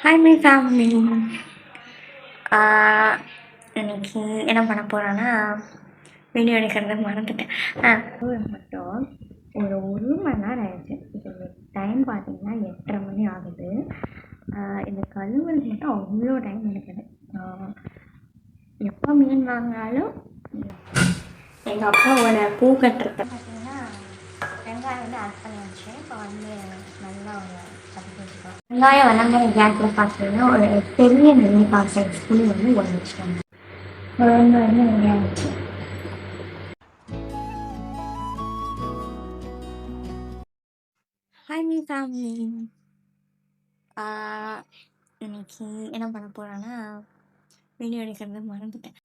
Hi my family. இன்னைக்கு என்ன பண்ண போகிறேன்னா, வீடியோ எடுக்கிறத மறந்துட்டேன். மட்டும் ஒரு மணி நேரம் ஆயிடுச்சு. இப்போ டைம் பார்த்தீங்கன்னா 8:30 மணி ஆகுது. இந்த கழுவுறது மட்டும் அவ்வளோ டைம் எடுக்குது. எப்போ மீன் வாங்கினாலும் எங்கள் அப்பாவோட பூ கட்டுறது பார்த்தீங்கன்னா வெங்காயம் வந்து ஆட் பண்ணி வச்சு இப்போ வந்து நல்லா ஒரு வெங்காயம் வளர்ந்த கேஸில் பார்த்தீங்கன்னா ஒரு பெரிய நெல்லிக்காய் சைஸ் புளி வந்து ஊற வச்சுட்டாங்க. குழம்பு வந்து வெங்காயம் ஹாய் மீ ஃபேமிலி. இன்னைக்கு என்ன பண்ண போகிறேன்னா, வீடியோ எடுக்கிறத மறந்துட்டேன்.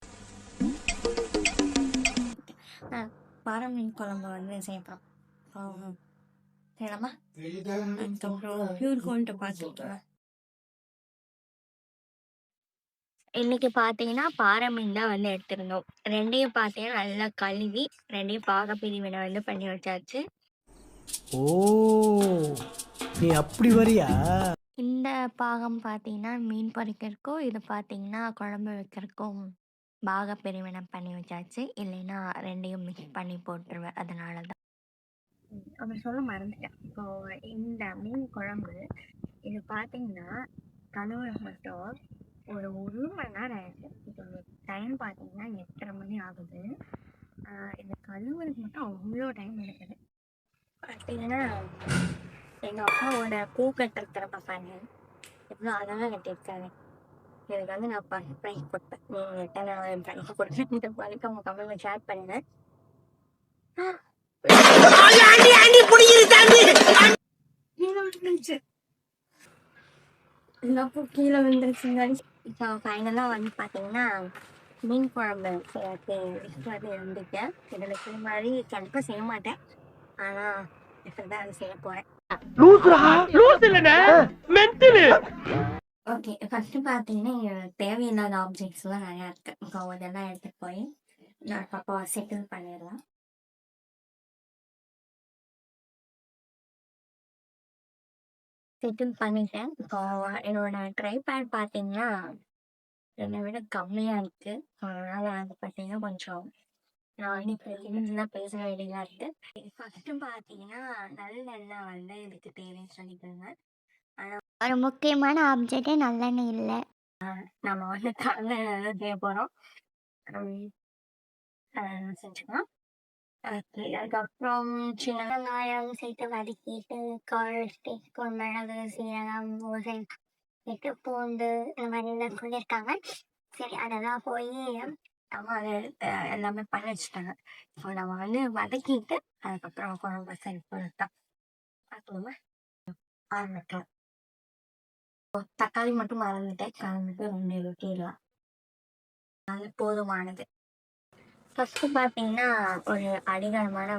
பாறை மீன் குழம்பு வந்து செய்யப்போம். செய்யலாமா? அதுக்கப்புறம் பியூர் கோல்ட்டு பார்த்துக்கலாம். இன்னைக்கு பார்த்தீங்கன்னா பாறை மீன் தான் வந்து எடுத்திருந்தோம். ரெண்டையும் பார்த்தீங்கன்னா நல்லா கழுவி ரெண்டையும் பாக பிரிவினை வந்து பண்ணி வச்சாச்சு. ஓ, நீ அப்படி வரியா? இந்த பாகம் பார்த்தீங்கன்னா மீன் பொரிக்கிறதுக்கும், இது பார்த்தீங்கன்னா குழம்பு வைக்கிறதுக்கும் பாக பிரிவினை பண்ணி வச்சாச்சு. இல்லைன்னா ரெண்டையும் மிக்ஸ் பண்ணி போட்டுருவேன். அதனால தான் அப்படி சொல்ல மறந்துட்டேன். இப்போ இந்த மீன் குழம்பு இது பார்த்தீங்கன்னா கழுவுற மட்டும் ஒரு மணி நேரம் ஆயிடுச்சு. இப்போ டைம் பார்த்தீங்கன்னா 8:30 மணி ஆகுது. இந்த கழுவுறதுக்கு மட்டும் அவ்வளோ டைம் எடுக்குது. பார்த்தீங்கன்னா எங்கள் அப்பாவோட பூ கட்டுற பாப்பாங்க எவ்வளோ அழகாக கட்டியிருக்காங்க. எனக்கு வந்து நான் ப்ரைஸ் கொடுப்பேன். நீங்கள்கிட்ட நான் என் ப்ரைஸ் கொடுப்பேன். இந்த பழக்கம் அவங்க கமெண்ட்ல ஷேர் பண்ணுங்க. கீழே விழுந்துருச்சுங்க. இப்போ ஃபைனலாக வந்து பார்த்தீங்கன்னா மீன் குழம்பு வந்து இருந்துட்டேன். இதில் செய்ய மாதிரி கண்டிப்பாக செய்ய மாட்டேன். ஆனால் இப்படி தான் அது செய்ய போகிறேன். ஓகே, ஃபஸ்ட்டு பார்த்தீங்கன்னா இங்கே தேவையில்லாத ஆப்ஜெக்ட்ஸ்லாம் நிறையா இருக்குது. இப்போ இதெல்லாம் எடுத்துகிட்டு போய் நான் பாப்பா செட்டில் பண்ணிடலாம். செட்டில் பண்ணிட்டேன். இப்போ என்னோட ட்ரைபேட் பார்த்தீங்கன்னா என்னை விட கம்மியாக இருக்குது. அதனால் வந்து பார்த்தீங்கன்னா கொஞ்சம் நான் வந்து இப்போ இங்கிலீஷ்லாம் பேச வேண்டியதாக இருக்குது. ஃபஸ்ட்டு பார்த்தீங்கன்னா நல்லெண்ணெய் வந்து இதுக்கு தேவைன்னு சொல்லிக்கிறேங்க. ஆனால் ஒரு முக்கியமான ஆப்ஜெக்டே நல்லெண்ணெய் இல்லை. நம்ம வந்து நல்லெண்ணெய் செய்ய போகிறோம். செஞ்சுக்கலாம். அதுக்கப்புறம் சின்ன வெங்காயம் சேர்த்து வதக்கிட்டு கால் மிளகு சீரகம் சேர்த்து பூண்டு இந்த மாதிரிலாம் சொல்லியிருக்காங்க. சரி, அதெல்லாம் போய் அம்மா எல்லாமே பண்ணி வச்சுட்டாங்க. இப்போ நம்ம வந்து வதக்கிட்டு அதுக்கப்புறம் குழம்பு சரி போட்டுதான் பார்க்கலாமா? ஆரம்பிக்கலாம். தக்காளி மட்டும் மறந்துட்டேன். கலந்துட்டு 2 ரொட்டிடலாம். அது போதுமானது. ஃபஸ்ட்டு பார்த்தீங்கன்னா ஒரு அடிகனமான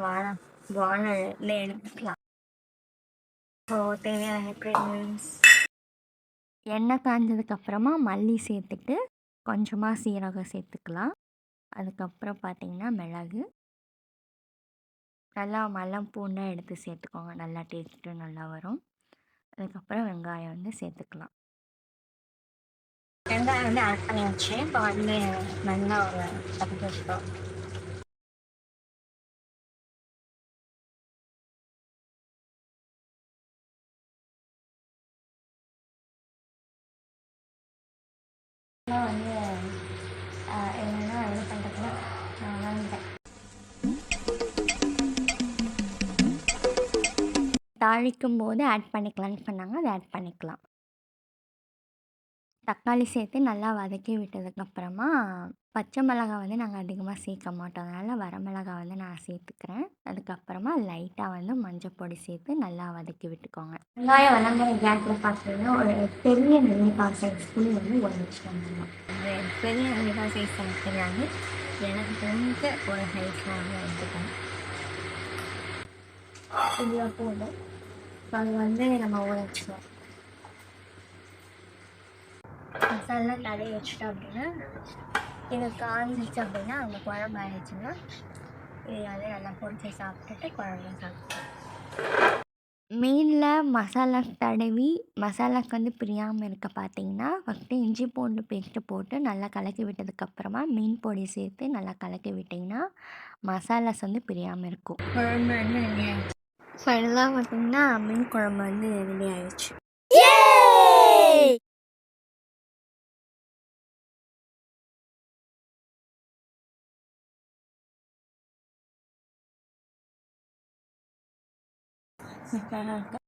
வானல்ல எடுத்துக்கலாம். தேவையான இன்க்ரீடியன்ஸ் எண்ணெய் காய்ஞ்சதுக்கப்புறமா மல்லி சேர்த்துட்டு கொஞ்சமாக சீரகம் சேர்த்துக்கலாம். அதுக்கப்புறம் பார்த்தீங்கன்னா மிளகு நல்லா மல்லம் பூண்டாக எடுத்து சேர்த்துக்கோங்க. நல்லா டேஸ்ட்டு நல்லா வரும். அதுக்கப்புறம் வெங்காயம் வந்து சேர்த்துக்கலாம். வெங்காயம் வந்து ஆட் பண்ணி வச்சு இப்போ வந்து நல்லா ஒரு தப்பிச்சு வச்சுக்கோம். வந்து என்னென்னா இது பண்ணுறதுன்னா நான் வந்துட்டேன். தாளிக்கும் போது ஆட் பண்ணிக்கலாம்னு சொன்னாங்க. அதை ஆட் பண்ணிக்கலாம். தக்காளி சேர்த்து நல்லா வதக்கி விட்டதுக்கப்புறமா பச்சை மிளகாய் வந்து நாங்கள் அதிகமாக சேர்க்க மாட்டோம். அதனால் வரமிளகாய் வந்து நான் சேர்த்துக்கிறேன். அதுக்கப்புறமா லைட்டாக வந்து மஞ்சள் பொடி சேர்த்து நல்லா வதக்கி விட்டுக்கோங்க. வெங்காயம் வளர்ந்த கேஸில் பார்த்தீங்கன்னா ஒரு பெரிய நெல்லிக்காய் சைஸ் புளி வந்து ஊற வச்சுக்கோங்க. பெரிய நெல்லிக்காய் சைஸ் எனக்கு தெரியாது. எனக்கு தெரிஞ்ச ஒரு சைஸில் வந்து எடுத்துக்கோங்க. இதில் போதும். அது வந்து நம்ம ஊற வச்சுக்கலாம். மசாலாம் தடவி வச்சுட்டோம் அப்படின்னா இது காஞ்சிச்சு அப்படின்னா அந்த குழம்பு ஆயிடுச்சுன்னா இது வந்து நல்லா பொரிச்சு சாப்பிட்டுட்டு குழம்பு சாப்பிட்டு மீனில் மசாலா தடவி மசாலாக்கு வந்து பிரியாமல் இருக்க பார்த்தீங்கன்னா ஃபஸ்ட்டு இஞ்சி பூண்டு பேஸ்ட்டு போட்டு நல்லா கலக்கி விட்டதுக்கப்புறமா மீன் பொடி சேர்த்து நல்லா கலக்கி விட்டிங்கன்னா மசாலாஸ் வந்து பிரியாமல் இருக்கும். குழம்பு வந்து ரெடி ஆயிடுச்சு. ஃபைனலாக பார்த்தீங்கன்னா மீன் குழம்பு வந்து ரெடி ஆயிடுச்சு. சூப்பராக இருக்கு.